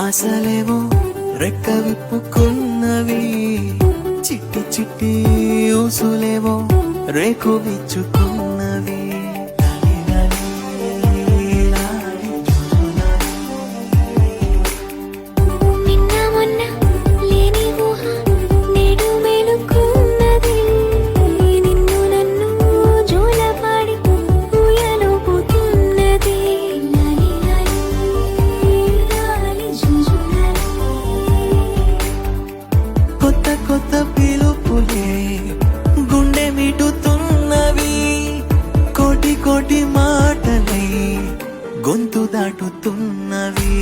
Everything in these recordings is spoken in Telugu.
ఆశలేవో రెక్క విప్పుకున్నవి, చిట్టి చిట్టి ఊసులేవో రేకు విచ్చుకున్నవి. కొత్త పిలుపులే గుండె మిటుతున్నవి, కోటి కోటి మాటలై గొంతు దాటుతున్నవి.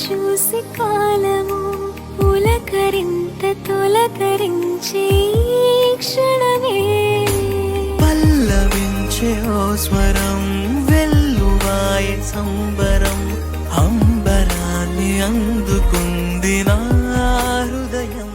చూసి కాలము పులకరింత తొలకరించే క్షణమే, పల్లవించే ఓ స్వరం వెల్లువాయే సంబరం, అంబరాన్ని అందుకుంది నా హృదయం.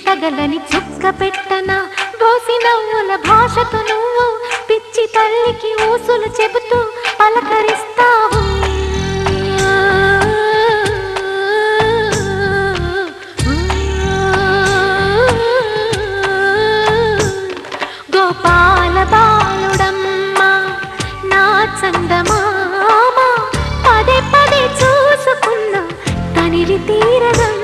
పగలని చుక్క పెట్టన బోసి నవ్వుల భాషతో నువ్వు పిచ్చి తల్లికి ఊసులు చెబుతూ పలకరిస్తావు. గోపాల బాలుడమ్మ నా చందమామ పదే పదే చూసుకున్న తనివి తీరదమ్మ.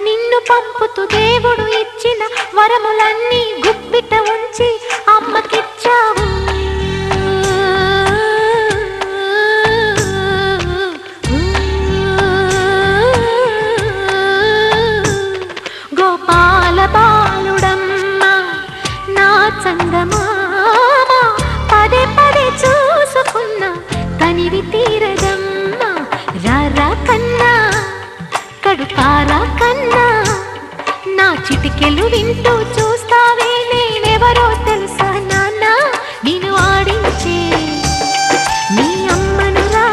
నిన్ను పంపుతూ దేవుడు ఇచ్చిన వరములన్నీ గుప్పిట ఉంచి అమ్మకిచ్చావు. గోపాల బాలుడమ్మ నా చందమామ పదే పదే చూసుకున్న తనివి తీరదమ్మ. రారా కన్నా కడుపారా కన్నా నా చిటికెలు వింటూ చూస్తావే నేనెవరో తెలుసా నాన్న నేను ఆడించే నీ అమ్మనురా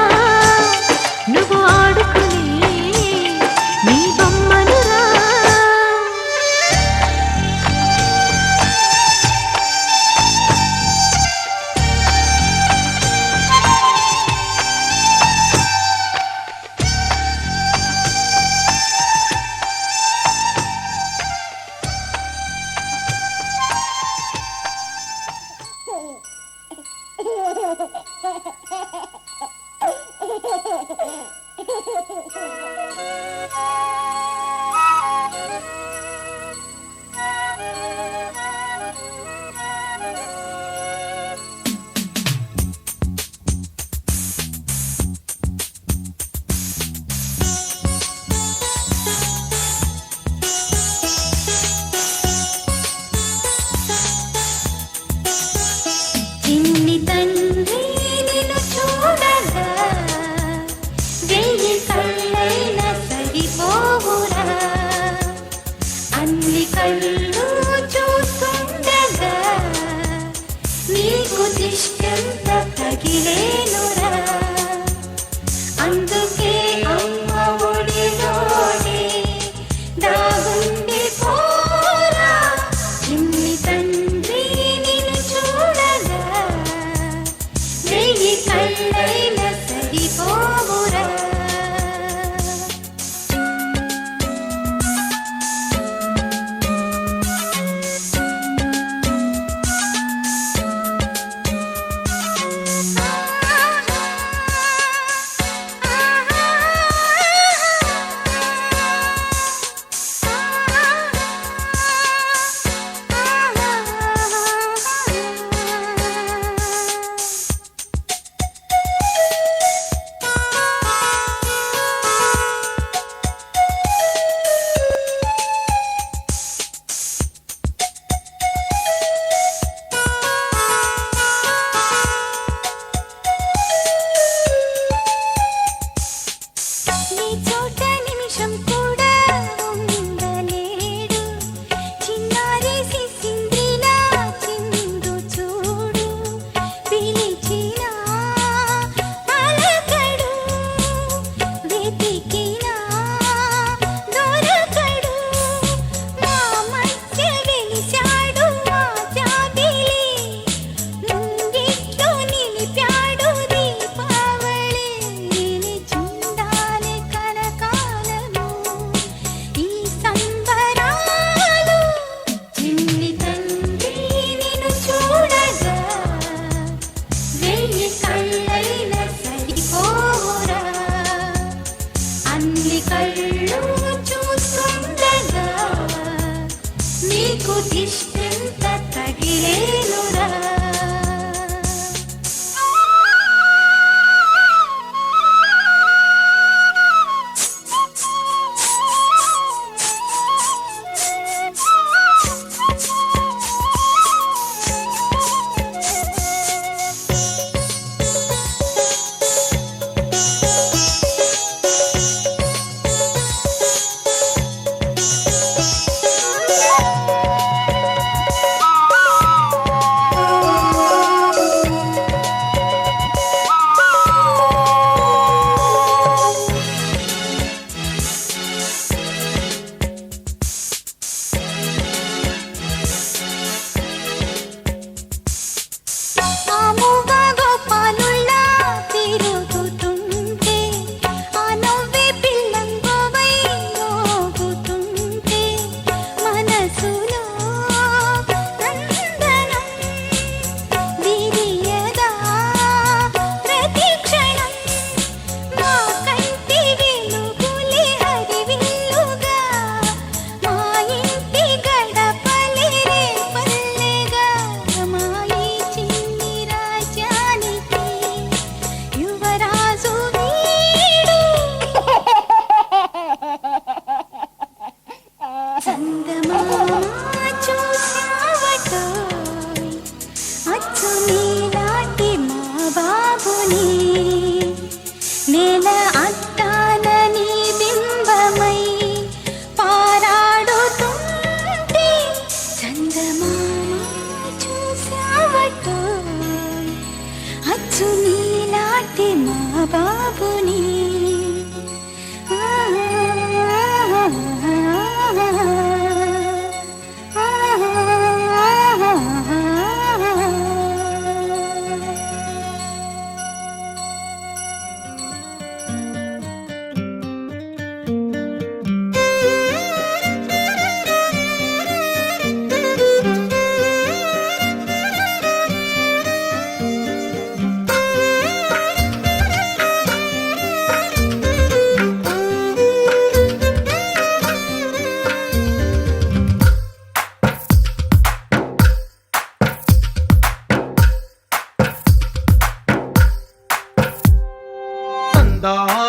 నువ్వు ఆడుకునే నీ బొమ్మనురా. చిన్ని తండ్రి నిన్ను చూడగా వెయ్యి కళ్ళైన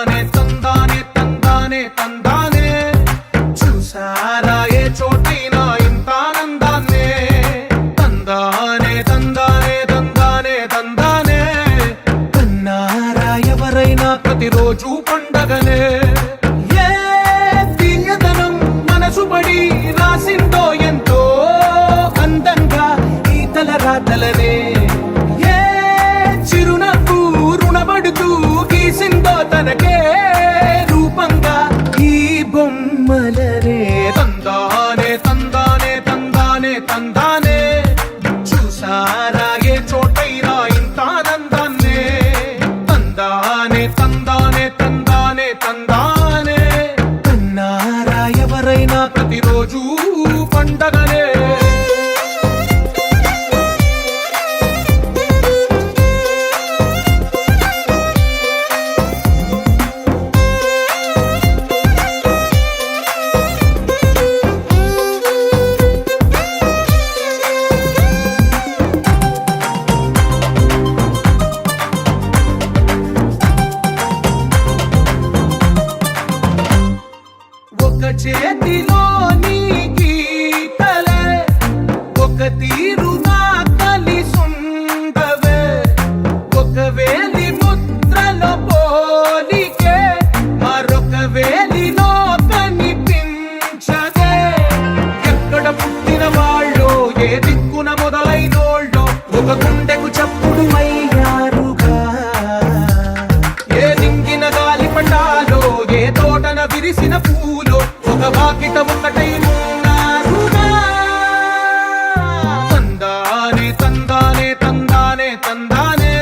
తందానే తందానే తందానే చూసారా ఏ చోటైనా ఇంత ఆనందాన్నే తందానే తందానే తందానే తందానే కన్నారా ఎవరైనా ప్రతిరోజు పండగనే ఏ తీయదనం మనసు పడి రాసిందో ఎంతో అందంగా ఈ తల రాతలనే ఏ చిరునవ్వు రుణపడుతూ గీసిందో తనకే రూపంగా ఈ బొమ్మలనే తందానే తందానే తందానే తందానే చూసారా ఏ చోటైనా ఇంత ఆనందాన్నే తందానే తందానే తందానే తందానే కన్నారా ఎవరైనా ప్రతిరోజు పండగనే ఒక చేతిలో నీ గీతలే ఒక తీరుగా కలిసుండవే ఒక వేలి ముద్రలో పోలికే మరొక వేలిలో కనిపించదే ఎక్కడ పుట్టిన వాళ్ళో ఏ దిక్కున మొదలైనోళ్ళో ఒక గుండెకు చప్పుడు అయ్యారుగా ఏ దింగిన గాలి పటాలో ఏ తోటన విరిసిన పూలో ఒక వాకిట ఒకటై ఉన్నారుగా తందానే తందానే తందానే తందానే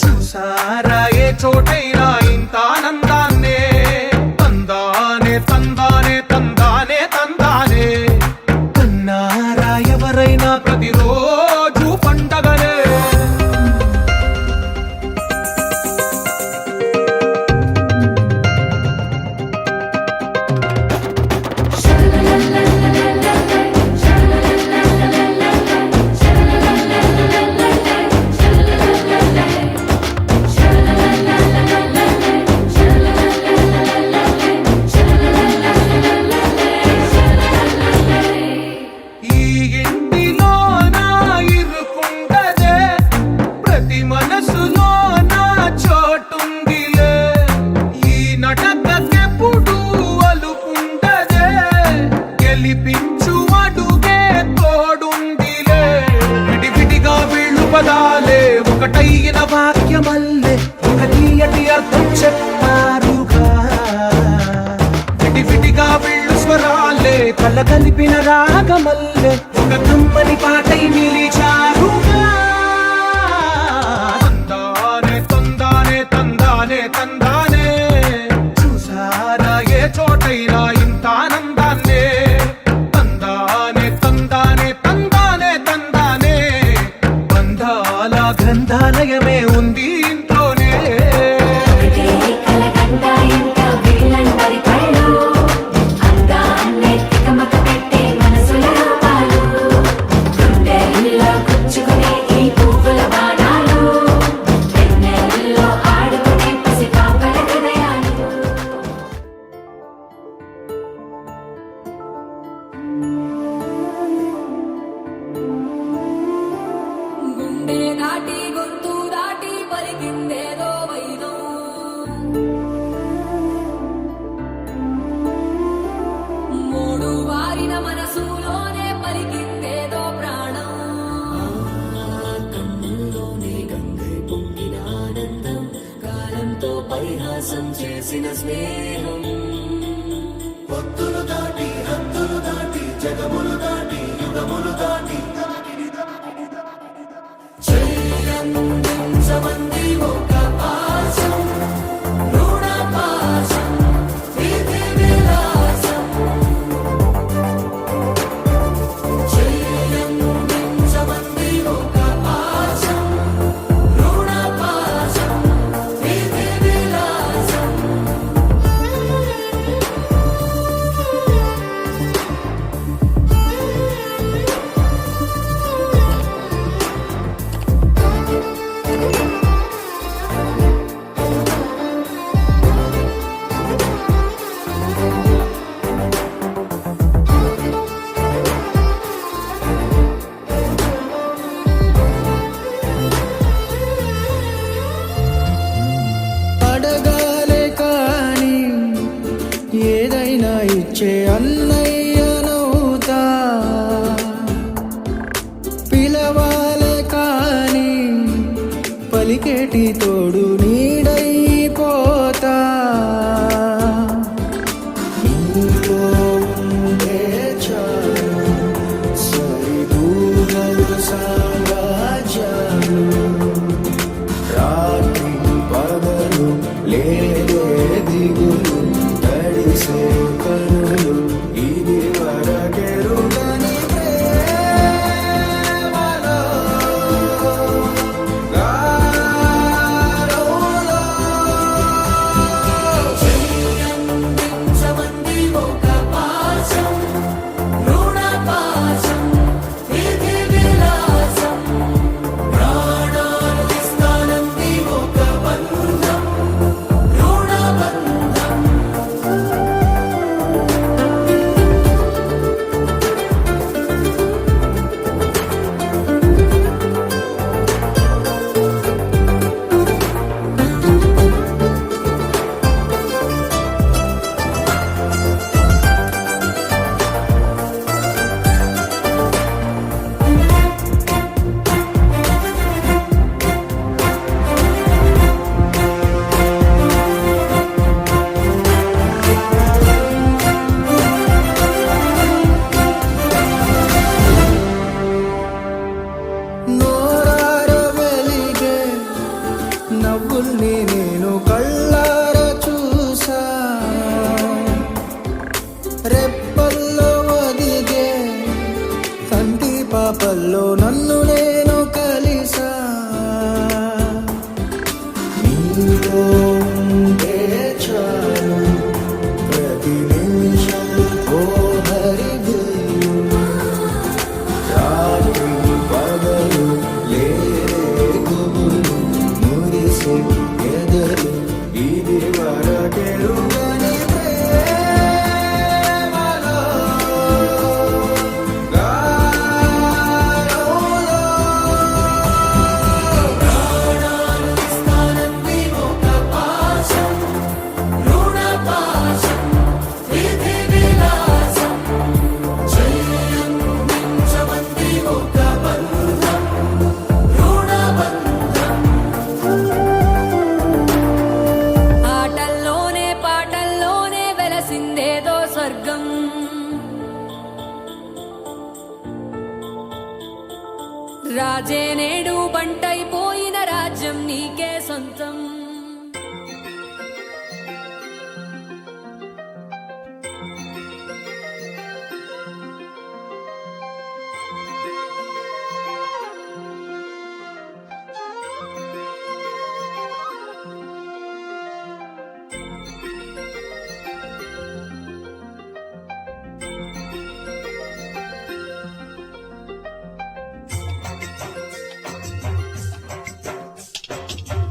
చూసారా ఏ చోటైనా ఇంత ఆనందాన్నే తందానే తందానే తందానే తందానే కన్నారా ఎవరైనా ప్రతిరోజు పండగనే ఈ ఇంటిలో నా ఇరుకుండదే ప్రతి మనసులో నా చోటుందిలే ఈ నటకెప్పుడు అలుకుండదే గెలిపించు అడుగే తోడుందిలే విడివిడిగా వీళ్ళు పదాలే ఒకటైన వాక్యమల్లే ఒక తీయటి అర్థం చెప్పారుగా విడివిడిగా వీళ్ళు స్వరాలే కళ్ళ కలిపిన రాగమల్లే ఒక కమ్మని పాటై నిలిచారుగా తందానే తందానే తందానే తందానే చూసారా ఏ చోటైనా ఇంత ఆనందాన్నే తందానే తందానే తందానే తందానే బంధాల గ్రంథాలయమే ఉంది ఇంట్లోనే గుండె దాటి గొంతు దాటి పలికిందేదో వైదం మూడు వారిన మనసులోనే పలికిందేదో ప్రాణం కన్నుల్లోనే గంగై పొంగిన ఆనందం కాలంతో పరిహాసం చేసిన స్నేహం పొత్తులు దాటి హద్దులు దాటి జగములు దాటి యుగములు దాటి చెయ్యందించమంది ఒక పాశం రుణ పాశం విధి విలాసం చెయ్యందించమంది ఒక పాశం రుణ పాశం విధి విలాసం దిగులు తడిసే కనులు ఇది వరకెరుగని ప్రేమలో గాలోలో చెయ్యందించమంది ఒక పాశం రుణ పాశం విధి విలాసం ప్రాణాలు ఇస్తానంది ఒక బంధం రుణ బంధం నోరార వెలిగే నవ్వుల్ని నేను కళ్ళార చూసా రెప్పల్లో ఒదిగే కంటి పాపల్లో నన్ను నేను కలిసా నీలో ఉంటే చాలు ప్రతి నిమిషం ఓ హరివిల్లు రాత్రి పగలు లేగులు మురిసే ఎదలు ఇది వరకెరుగని ప్రేమలో గాలోలో ప్రాణాలు ఇస్తానంది ఒక పాశం రుణ పాశం విధి విలాసం చెయ్యందించమంది ఒక బంధం రుణ బంధం ఆటల్లోనే పాటల్లోనే వెలసిందేదో స్వర్గం రాజే నేడు బంటైపోయిన రాజ్యం నీకే సొంతం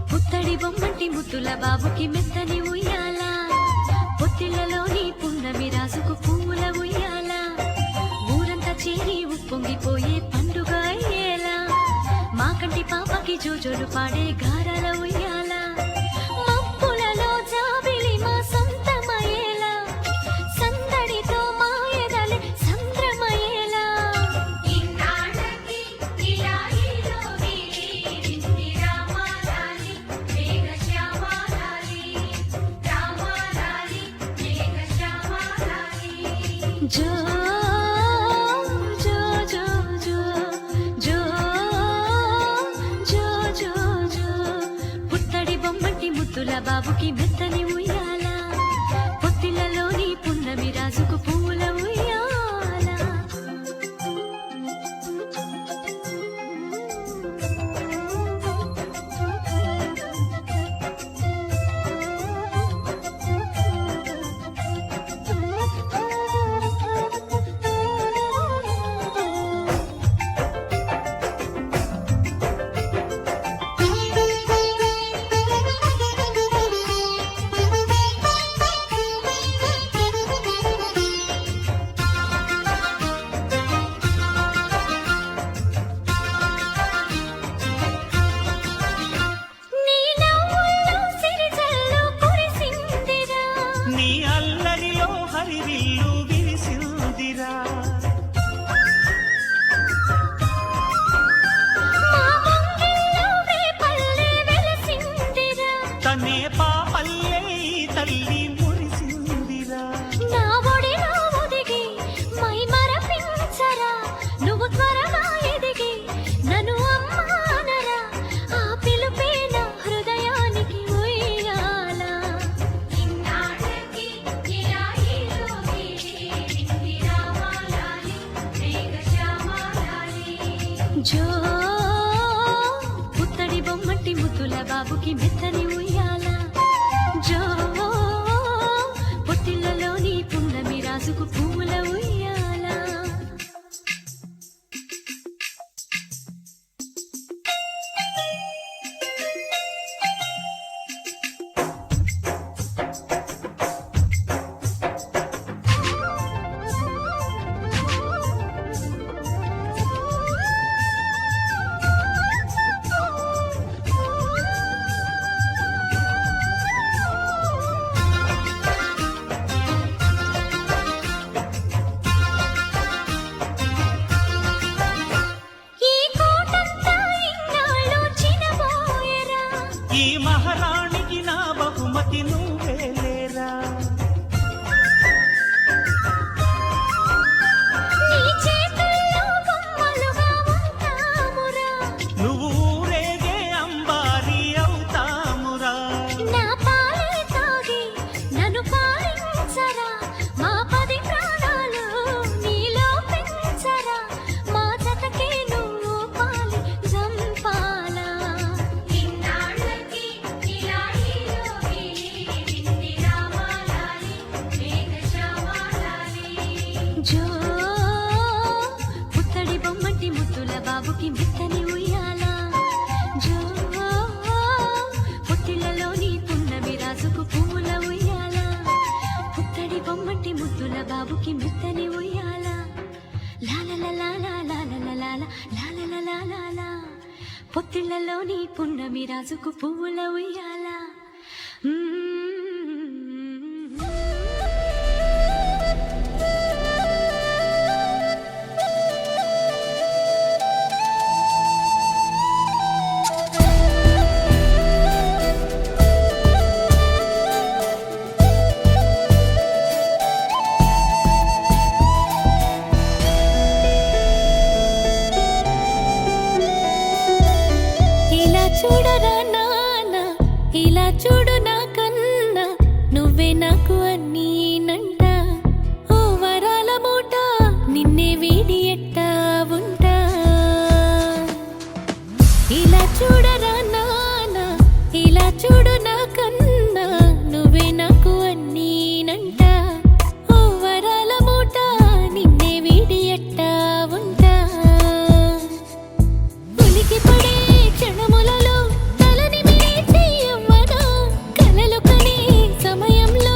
పుత్తడి బొమ్మంటి ముద్దుల బాబుకి మెత్తని ఉయ్యాల పొత్తిళ్లలోని పున్నమి రాజుకు పువ్వుల ఉయ్యాల ఊరంతా చేరి ఉప్పొంగిపోయే పండుగ అయ్యేలా మా కంటి పాపకి జోజోలు పాడే గారాల ఉయ్యాల మబ్బులలో జాబిలి మా సొంతమయ్యేలా సందడితో మా ఎదలే సంద్రమయ్యేలా ఇన్నాళ్ళకి ఇలా ఈలోని నింది రామాలాలి మేఘశ్యామాలాలి రామాలాలి మేఘశ్యామాలాలి జో జో జో జో జో జో జో జో పుత్తడి బొమ్మటి ముద్దుల బాబుకి మెత్తని ఉయ్యాల పొత్తిళ్లలోని పున్నమి రాజుకు పూల ఉయ్యాల నీ నవ్వుల్లో సిరిజల్లు కురిసిందిరా నీ అల్లరిలో హరివిల్లు విరిసిందిరా మా ముంగిల్లో వేపల్లె వెలసిందిరా తనే పాపల్లే ఈ తల్లి మురిసిందిరా నా ఒడిలో ఒదిగి మై మరపించరా నువ్వు త్వరగా ఎదిగి నన్ను అమ్మానరా ఆ పిలుపే నా హృదయానికి ఉయ్యాల జో పుత్తడి బొమ్మటి ముద్దుల బాబుకి మెత్తని ఉయ్యాల జో పొత్తిళ్ళలోని పున్నమి రాజుకు పువ్వుల ఉయ్యాల ఈ కోటంతా ఇన్నాళ్ళు చినబోయెరా ఈ మహారాణికి నా బహుమతి నువ్వేలేరా నీ చేతుల్లో బొమ్మలుగా ఉంటామురా నువ్వు ఊరేగే అంబారి అవుతామురా నా పాలే తాగి నన్ను పాలించరా మా 10 ప్రాణాలు నీలో పెంచరా మా జతకే నువ్వు పాలి జంపాలా ఇన్నాళ్ళకి ఇలా హీరోగి వింది రామాలాలి మేఘశ్యామాలాలి జో పుత్తడి బొమ్మటి ముద్దుల బాబుకి మెత్తని ఉయ్యాల జో పొత్తిళ్ళలోని పున్నమి రాజుకు పువ్వుల ఉయ్యాల పుత్తడి బొమ్మటి ముద్దుల బాబుకి మెత్తని ఉయ్యాల లాలలలాలా పొత్తిళ్ళలోని పున్నమి రాజుకు పువ్వుల ఉయ్యాల ఇలా చూడరా నాన్న ఇలా చూడు నా కన్నా నువ్వే నాకు అన్నీ నంట ఓ వరాల మూట నిన్నే వీడి ఎట్టా ఉంటా ఇలా చూడరా నాన్న ఇలా చూడు నా కన్నా నువ్వే నాకు అన్నీ నంట ఓ వరాల మూట నిన్నే వీడి ఎట్టా ఉంటా ఉలికి పడే క్షణములలో తలని మీచి యవ్వన కలలు కనే సమయంలో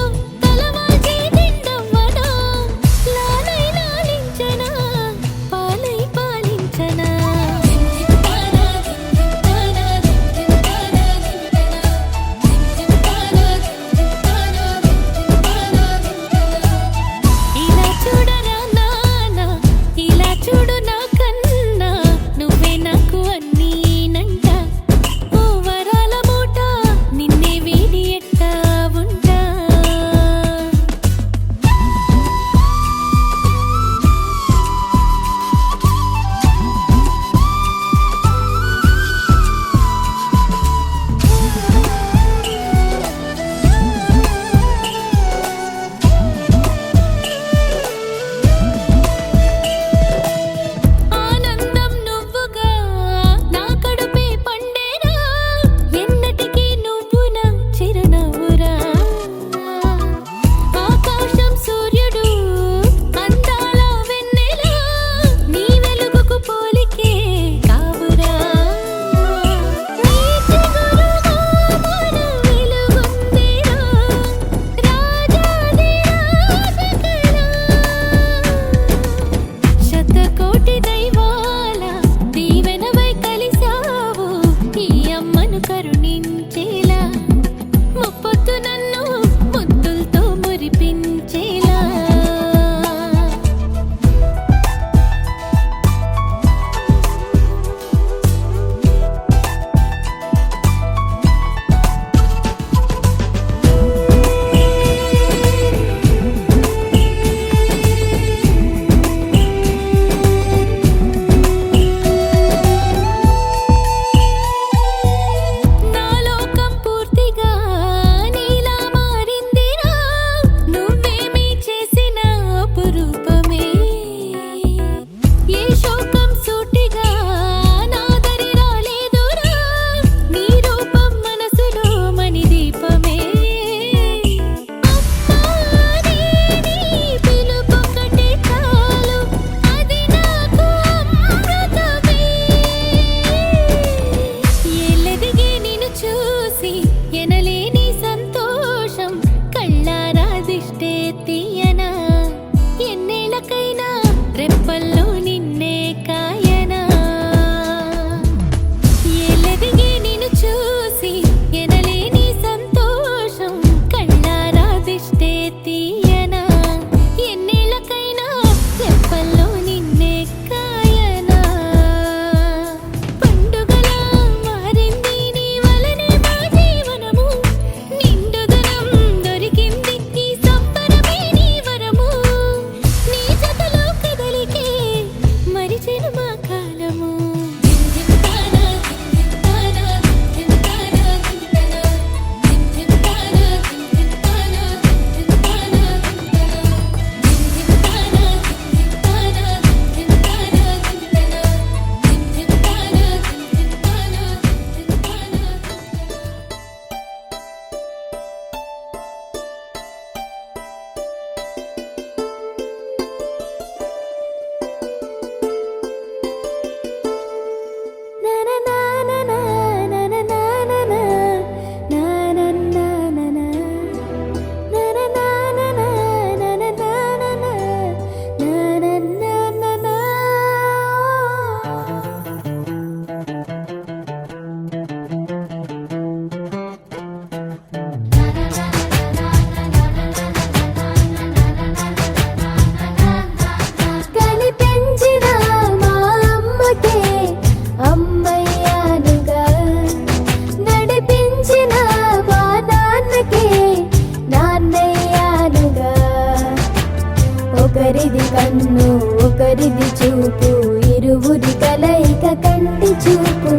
ఒకరిది కన్ను ఒకరిది చూపు ఇరువురి కలయిక కంటి చూపు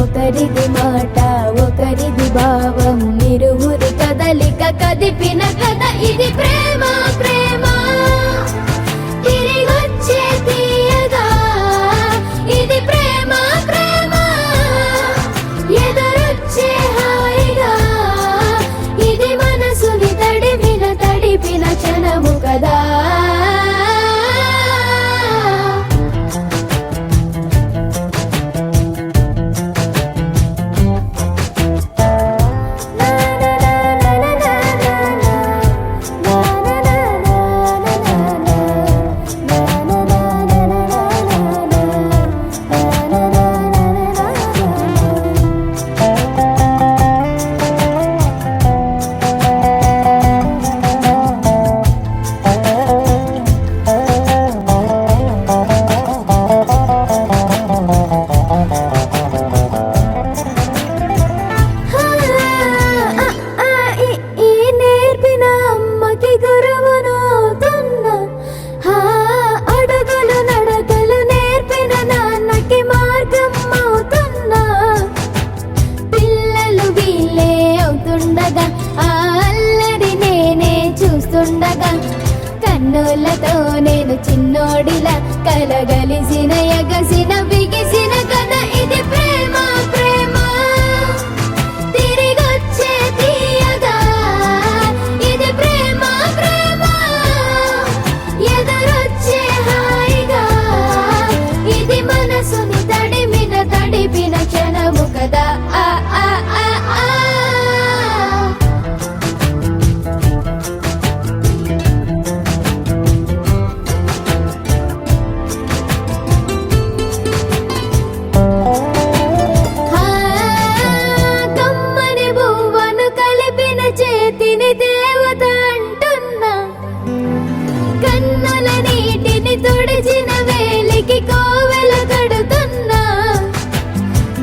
ఒకరిది మాట ఒకరిది భావం ఇరువురి కదలిక కదిపిన కథ ఇది ప్రేమ ప్రేమ తిరిగొచ్చే తీయగా ఇది ప్రేమ ప్రేమ ఎదురొచ్చే హాయిగా ఇది మనసుని తడిపిన క్షణము కదా కన్నులతో నేను చిన్నోడిలా కలగలిసిన ఎగసిన బిగిసిన కథ ఇది ప్రేమ ప్రేమ తిరిగొచ్చే తీయగా ఇది ప్రేమ ప్రేమ ఎదురొచ్చే హాయిగా ఇది మనసుని తడిపిన క్షణము కదా ఆ ఆ ఆ ఆ తుడిచిన వేలికి కోవెల కడుతున్నా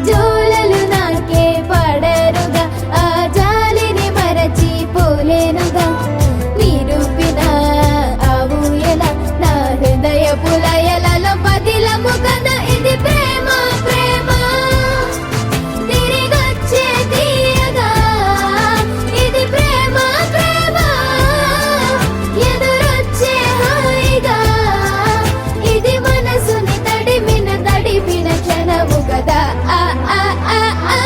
జోలలు నాకే పడరుగా ఆ జాలిని మరచి పోలేనుగా నిరూపిన ఆవుయల నా హృదయ పులయలలో పదిలము కదా ఇది ప్రేమ ప్రేమ తిరిగొచ్చే తీయగా ఇది ప్రేమ ప్రేమ ఎదురొచ్చే హాయిగా ఇది మనసుని తడిపిన క్షణము కదా ఆ ఆ ఆ ఆ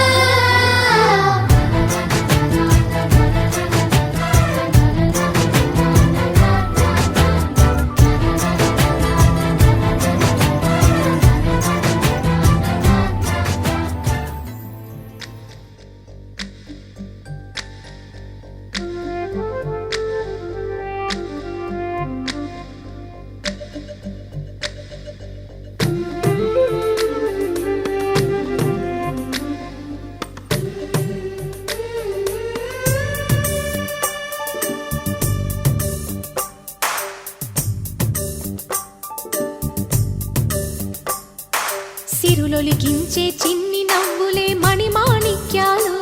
సిరులొలికించే చిన్ని నవ్వులే మణిమాణిక్యాలు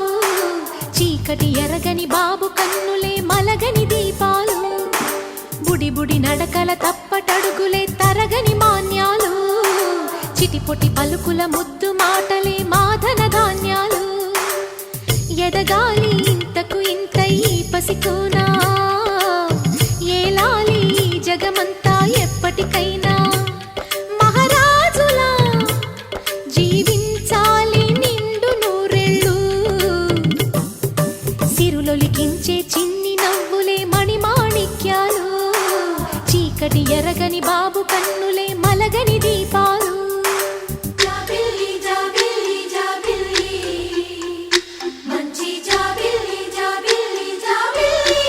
చీకటి ఎరగని బాబు కన్నులే మలగని దీపాలు బుడి బుడి నడకల తప్పటడుగులే తరగని మాన్యాలు చిటిపొటి పలుకుల ముద్దు మాటలే మాధన ధాన్యాలు ఎదగాలి ఇంతకు ఇంత ఈ పసికోనా ఏలాలి జగమంతా ఎప్పటికైనా మహారాజులా జీవించాలి నిండు నూరెళ్ళు సిరులొలికించే చిన్ని నవ్వులే మణిమాణిక్యాలు చీకటి ఎరగని బాబు కన్నులే మలగని దీపాలు జాబిల్లి జాబిల్లి జాబిల్లి మంచి జాబిల్లి జాబిల్లి జాబిల్లి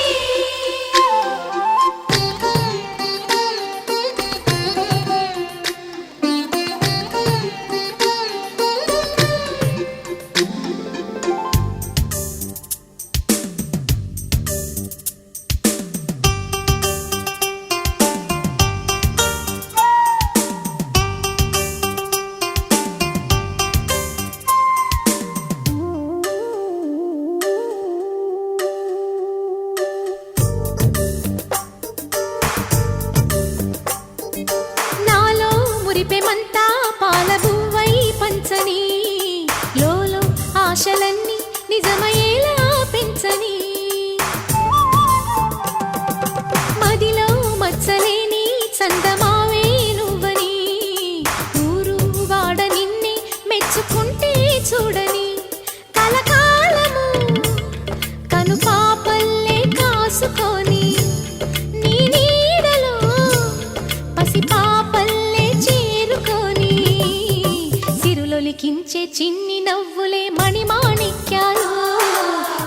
చిన్ని నవ్వులే మణిమాణిక్యాలు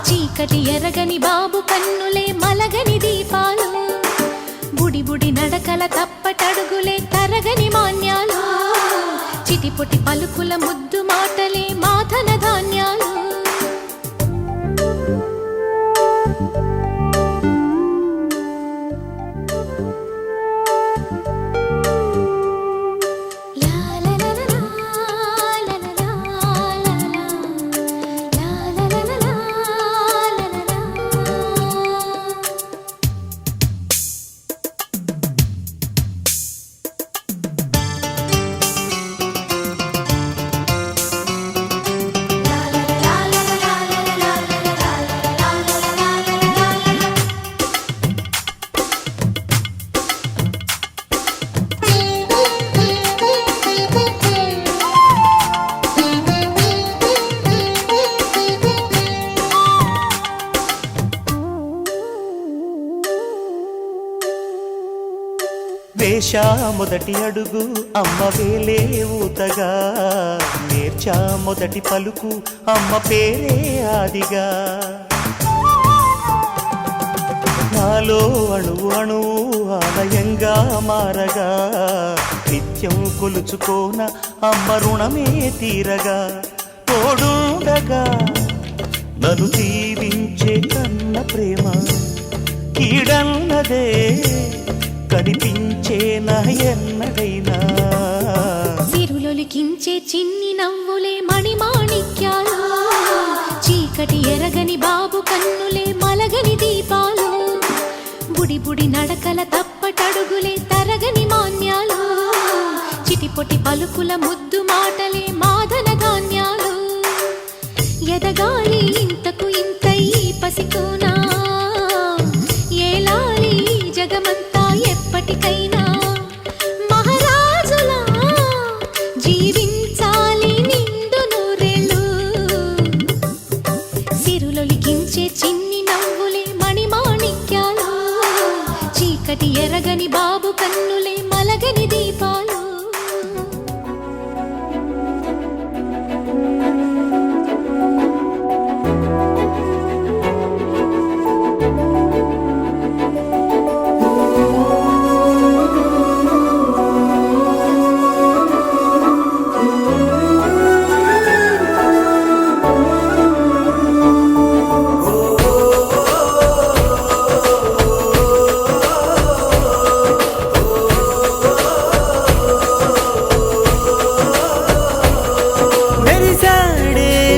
చీకటి ఎరగని బాబు కన్నులే మలగని దీపాలు బుడి బుడి నడకల తప్పటడుగులే తరగని మాన్యాలు చిటిపొటి పలుకుల ముద్దు మాటలే మాధన ధాన్యాలు వేశా మొదటి అడుగు అమ్మ వేలే ఊతగా నేర్చా మొదటి పలుకు అమ్మ పేరే ఆదిగా నాలో అణువు అణువు ఆలయంగా మారగా నిత్యం కొలుచుకోన అమ్మ రుణమే తీరగా తోడుండగా నన్ను దీవించే కన్న ప్రేమ కీడన్నదే కనిపించే నా ఎన్నడైనా సిరులొలికించే చిన్ని నవ్వులే మణిమాణిక్యాలు చీకటి ఎరగని బాబు కన్నులే మలగని దీపాలు బుడి బుడి నడకల తప్పటడుగులే తరగని మాన్యాలు చిటిపొటి పలుకుల ముద్దు మాటలే మాధన ధాన్యాలు ఎదగాలి ఇంతకు ఇంత ఈ పసికోనా ఏలాలి జగమంతా ఎప్పటికైనా మహారాజులా జీవించాలి నిండు నూరేళ్ళు సిరులొలికించే చిన్ని నవ్వులే మణిమాణిక్యాలు చీకటి ఎరగని బాబు కన్నులే మలగని దీపాలు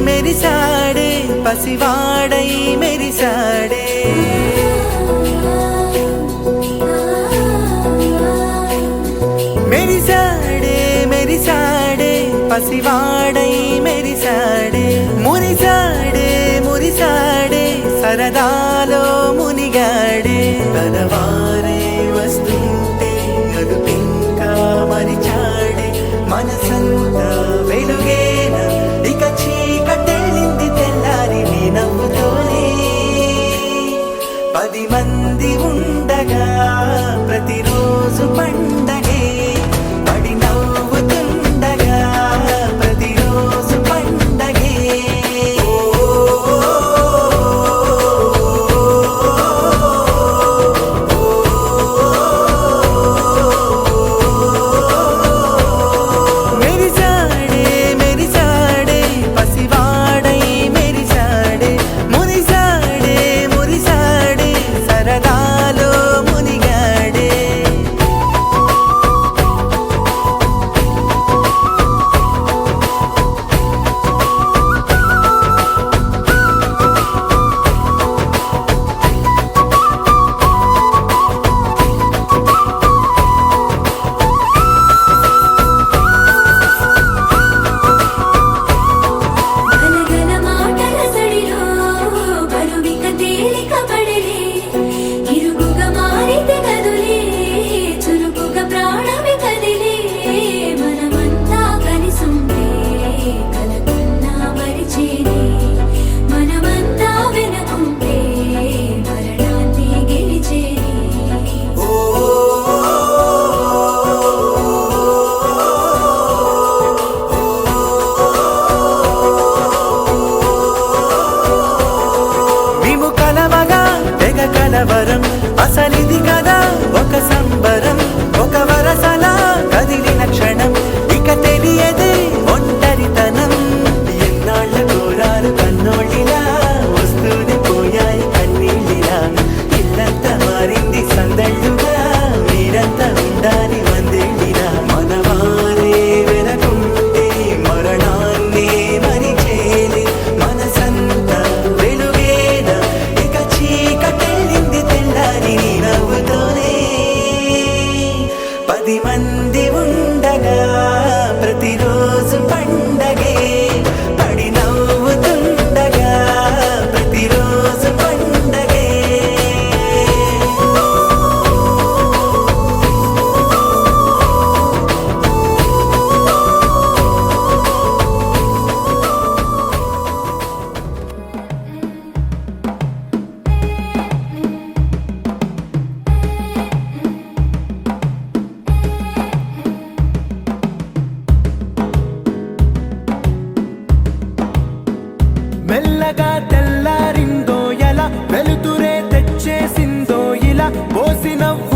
మెరిసాడే పసివాడై మెరిసాడే మెరిసాడే మెరిసాడే పసివాడై మెరిసాడే మురిసాడే మురిసాడే సరదాలో మునిగాడే తనవారే వస్తుంటే అదుపింకా మరిచాడే మనసంతా వెలుగేన ఇక చీకటెళ్ళింది తెల్లారి నీ నవ్వుతోనే 10 మంది ఉండగా ప్రతిరోజు పండగే పడి నవ్వుతుండగా ప్రతిరోజు పండగే మెరిసాడే మెరిసాడే పసివాడై మెరిసాడే మురిసాడే మురిసాడే సరదాలో మునిగాడే నవ్వు